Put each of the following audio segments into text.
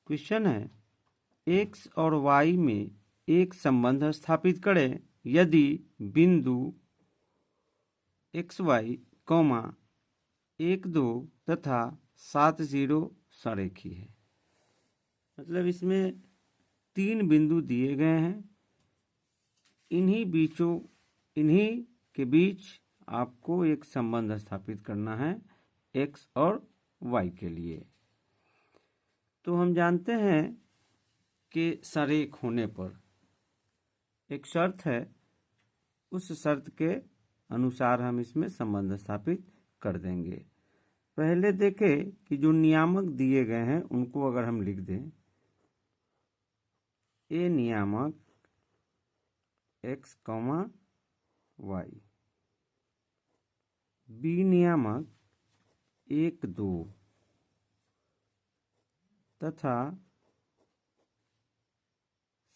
Question है x और y में एक संबंध स्थापित करें यदि बिंदु xy, 1 2 तथा 7 0 सरेखी है। मतलब इसमें 3 बिंदु दिए गए हैं, इन्हीं के बीच आपको एक संबंध स्थापित करना है x और y के लिए। तो हम जानते हैं कि सरेख होने पर एक शर्त है, उस शर्त के अनुसार हम इसमें संबंध स्थापित कर देंगे। पहले देखें कि जो नियामक दिए गए हैं उनको अगर हम लिख दें, ए नियामक x, y, बी नियामक 1 2 तथा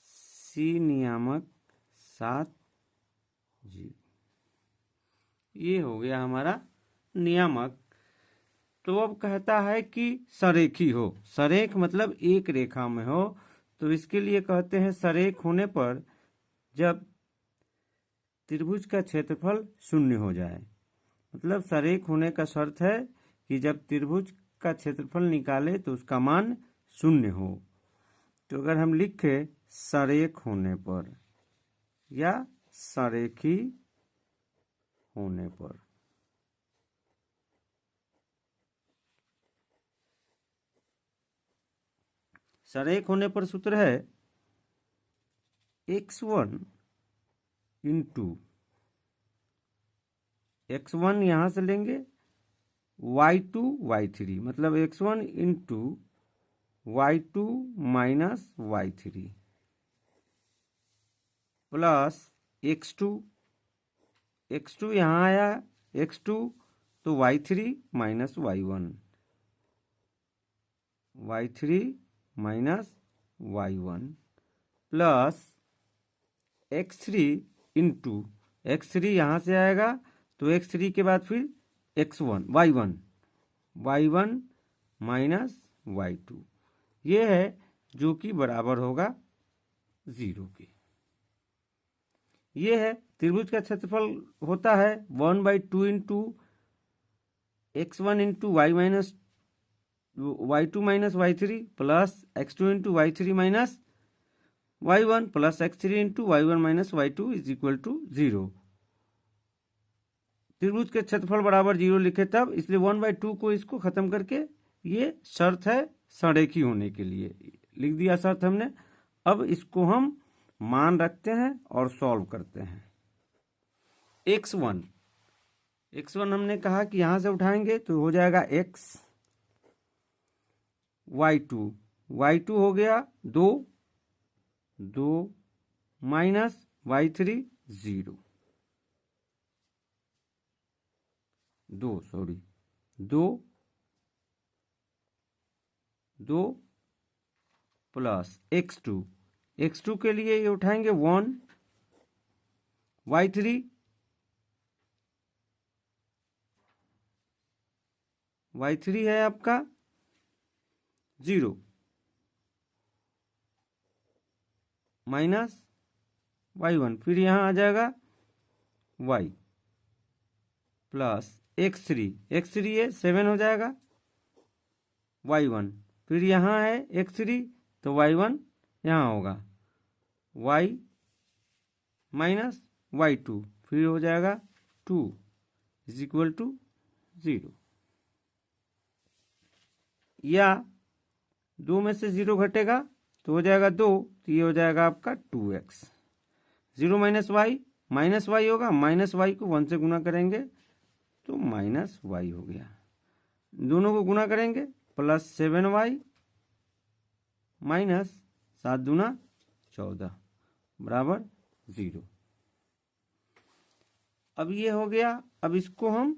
सी नियामक 7 0। ये हो गया हमारा नियामक। तो अब कहता है कि सरेखी हो। सरेख मतलब एक रेखा में हो, तो इसके लिए कहते हैं सरेख होने पर जब त्रिभुज का क्षेत्रफल 0 हो जाए। मतलब सरेख होने का शर्त है कि जब त्रिभुज का क्षेत्रफल निकाले तो उसका मान 0 हो। तो अगर हम लिखे सरेख होने पर या सरेखी होने पर, सरेख होने पर सूत्र है x1 इंटू x1 यहां से लेंगे, y2 y3, मतलब x1 into y2 minus y3 plus x2 यहाँ आया x2 तो y3 minus y1 minus y1 plus x3 into x3 यहाँ से आएगा तो x3 के बाद फिर y1 माइनस y2, ये है जो कि बराबर होगा 0 के। ये है त्रिभुज का क्षेत्रफल होता है 1/2 into x1 into y2 minus y3 plus x2 into y3 minus y1 plus x3 into y1 minus y2 is equal to 0। त्रिभुज के क्षेत्रफल बराबर 0 लिखे तब, इसलिए 1/2 को इसको खत्म करके ये शर्त है सरेखी होने के लिए, लिख दिया शर्त हमने। अब इसको हम मान रखते हैं और सॉल्व करते हैं। x1 हमने कहा कि यहां से उठाएंगे तो हो जाएगा x, y2 हो गया 2 माइनस y3 0, 2 प्लस x2 के लिए ये उठाएंगे 1, y3 है आपका 0 माइनस y1, फिर यहाँ आ जाएगा y प्लस x3 है 7 हो जाएगा y1, फिर यहाँ है x3 तो y1 यहाँ होगा y माइनस y2, फिर हो जाएगा 2 इज इक्वल टू 0। या 2 में से 0 घटेगा तो हो जाएगा 2, तो ये हो जाएगा आपका 2x। 0 माइनस y होगा, माइनस y को 1 से गुना करेंगे तो माइनस y हो गया। दोनों को गुना करेंगे प्लस 7y माइनस 7 दूना 14 बराबर 0। अब ये हो गया। अब इसको हम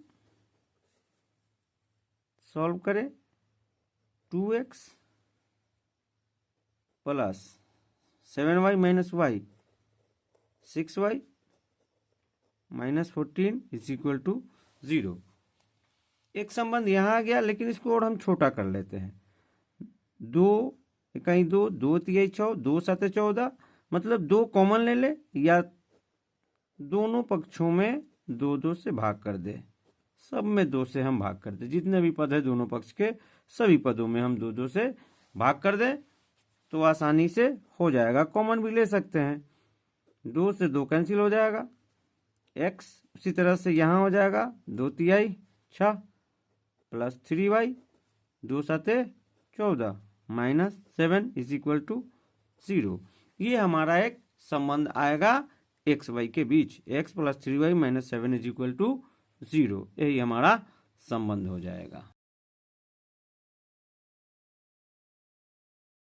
सॉल्व करें, 2x plus 7y minus y 6y minus 14 is equal to 0। एक संबंध यहाँ आ गया, लेकिन इसको और हम छोटा कर लेते हैं। 2 कहीं दो, दो तिहाई 6, दो साते 14, मतलब दो कॉमन ले ले या दोनों पक्षों में दो दो से भाग कर दे। सब में दो से हम भाग कर दे, जितने भी पद है दोनों पक्ष के सभी पदों में हम दो दो से भाग कर दे तो आसानी से हो जाएगा। कॉमन भी ले सकते हैं, दो से दो कैंसिल हो जाएगा। x उसी तरह से यहाँ हो जाएगा 2 तिहाई 6 प्लस 3y 2 साते 14 माइनस 7 इज इक्वल टू 0। ये हमारा एक संबंध आएगा एक्स वाई के बीच, x plus 3y minus 7 is equal to 0। यही हमारा संबंध हो जाएगा।